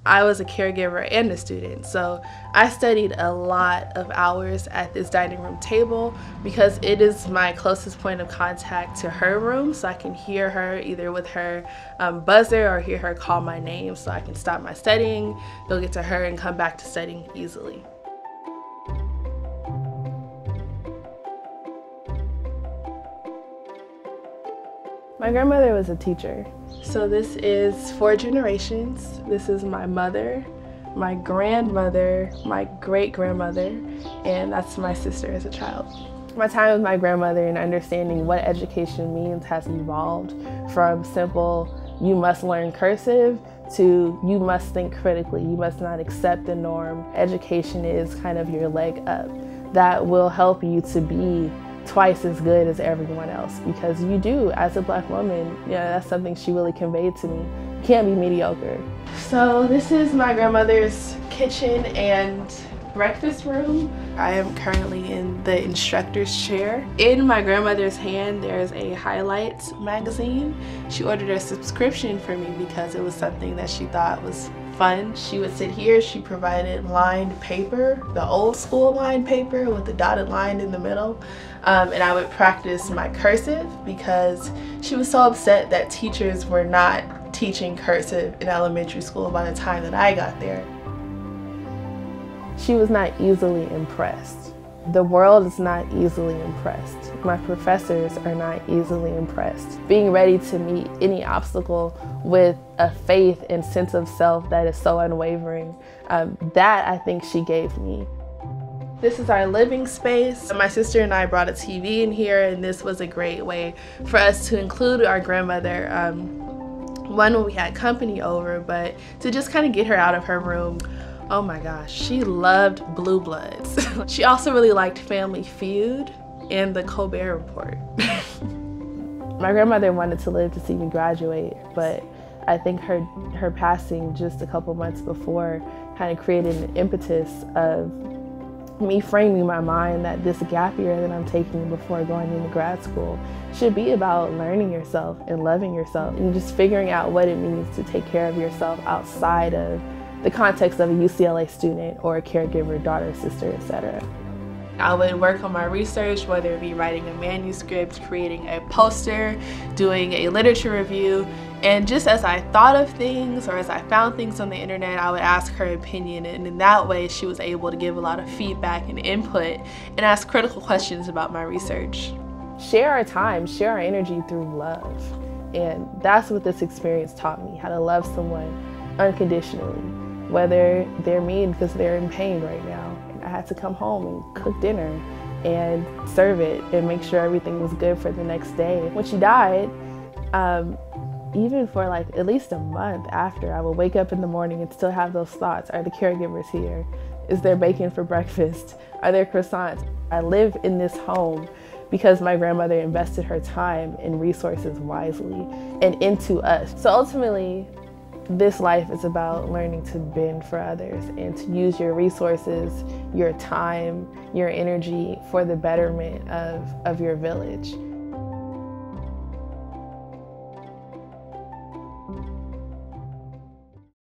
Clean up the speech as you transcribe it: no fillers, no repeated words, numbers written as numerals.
I was a caregiver and a student, so I studied a lot of hours at this dining room table because it is my closest point of contact to her room, so I can hear her either with her buzzer or hear her call my name, so I can stop my studying, go get to her, and come back to studying easily. My grandmother was a teacher. So this is 4 generations. This is my mother, my grandmother, my great-grandmother, and that's my sister as a child. My time with my grandmother and understanding what education means has evolved from simple, you must learn cursive, to you must think critically, you must not accept the norm. Education is kind of your leg up that will help you to be twice as good as everyone else, because you do, as a Black woman, that's something she really conveyed to me. You can't be mediocre. So this is my grandmother's kitchen and breakfast room. I am currently in the instructor's chair. In my grandmother's hand, there's a highlights magazine. She ordered a subscription for me because it was something that she thought was fun. She would sit here, she provided lined paper, the old school lined paper with the dotted line in the middle. And I would practice my cursive because she was so upset that teachers were not teaching cursive in elementary school by the time that I got there. She was not easily impressed. The world is not easily impressed. My professors are not easily impressed. Being ready to meet any obstacle with a faith and sense of self that is so unwavering, that I think she gave me. This is our living space. My sister and I brought a TV in here, and this was a great way for us to include our grandmother. One, when we had company over, but to just kind of get her out of her room. Oh my gosh, she loved Blue Bloods. She also really liked Family Feud and the Colbert Report. My grandmother wanted to live to see me graduate, but I think her passing just a couple months before kind of created an impetus of me framing my mind that this gap year that I'm taking before going into grad school should be about learning yourself and loving yourself and just figuring out what it means to take care of yourself outside of the context of a UCLA student or a caregiver, daughter, sister, etc. I would work on my research, whether it be writing a manuscript, creating a poster, doing a literature review, and just as I thought of things or as I found things on the internet, I would ask her opinion, and in that way she was able to give a lot of feedback and input and ask critical questions about my research. Share our time, share our energy through love, and that's what this experience taught me, how to love someone unconditionally, whether they're mean because they're in pain right now. I had to come home and cook dinner and serve it and make sure everything was good for the next day. When she died, even for like at least a month after, I would wake up in the morning and still have those thoughts. Are the caregivers here? Is there bacon for breakfast? Are there croissants? I live in this home because my grandmother invested her time and resources wisely and into us. So ultimately, this life is about learning to bend for others and to use your resources, your time, your energy for the betterment of your village.